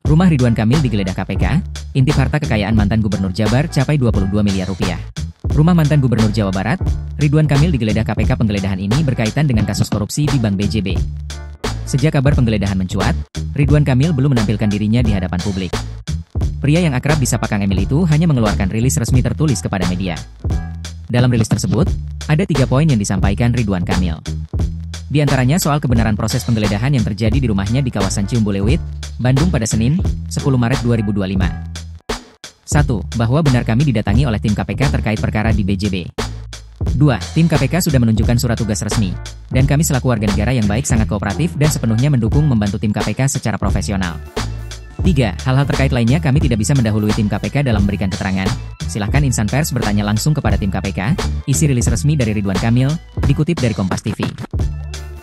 Rumah Ridwan Kamil digeledah KPK, intip harta kekayaan mantan Gubernur Jabar capai 22 miliar rupiah. Rumah mantan Gubernur Jawa Barat, Ridwan Kamil digeledah KPK. Penggeledahan ini berkaitan dengan kasus korupsi di Bank BJB. Sejak kabar penggeledahan mencuat, Ridwan Kamil belum menampilkan dirinya di hadapan publik. Pria yang akrab disapa Kang Emil itu hanya mengeluarkan rilis resmi tertulis kepada media. Dalam rilis tersebut, ada 3 poin yang disampaikan Ridwan Kamil. Di antaranya soal kebenaran proses penggeledahan yang terjadi di rumahnya di kawasan Ciumbuleuit, Bandung pada Senin, 10 Maret 2025. 1. Bahwa benar kami didatangi oleh tim KPK terkait perkara di BJB. 2. Tim KPK sudah menunjukkan surat tugas resmi, dan kami selaku warga negara yang baik sangat kooperatif dan sepenuhnya mendukung membantu tim KPK secara profesional. 3. Hal-hal terkait lainnya kami tidak bisa mendahului tim KPK dalam memberikan keterangan. Silahkan insan pers bertanya langsung kepada tim KPK, isi rilis resmi dari Ridwan Kamil, dikutip dari Kompas TV.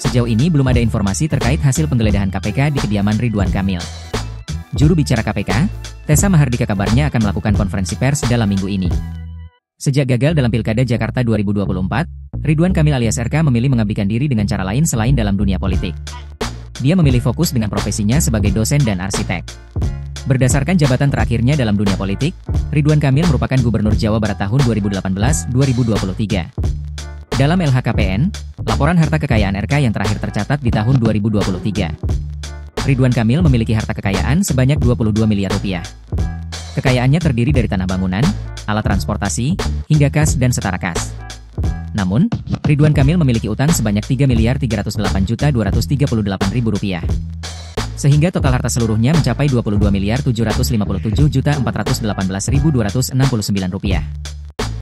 Sejauh ini belum ada informasi terkait hasil penggeledahan KPK di kediaman Ridwan Kamil. Juru bicara KPK, Tessa Mahardika kabarnya akan melakukan konferensi pers dalam minggu ini. Sejak gagal dalam Pilkada Jakarta 2024, Ridwan Kamil alias RK memilih mengabdikan diri dengan cara lain selain dalam dunia politik. Dia memilih fokus dengan profesinya sebagai dosen dan arsitek. Berdasarkan jabatan terakhirnya dalam dunia politik, Ridwan Kamil merupakan Gubernur Jawa Barat tahun 2018-2023. Dalam LHKPN, laporan harta kekayaan RK yang terakhir tercatat di tahun 2023. Ridwan Kamil memiliki harta kekayaan sebanyak 22 miliar rupiah. Kekayaannya terdiri dari tanah bangunan, alat transportasi, hingga kas dan setara kas. Namun, Ridwan Kamil memiliki utang sebanyak 3.308.238.000 rupiah. Sehingga total harta seluruhnya mencapai 22.757.418.269 rupiah.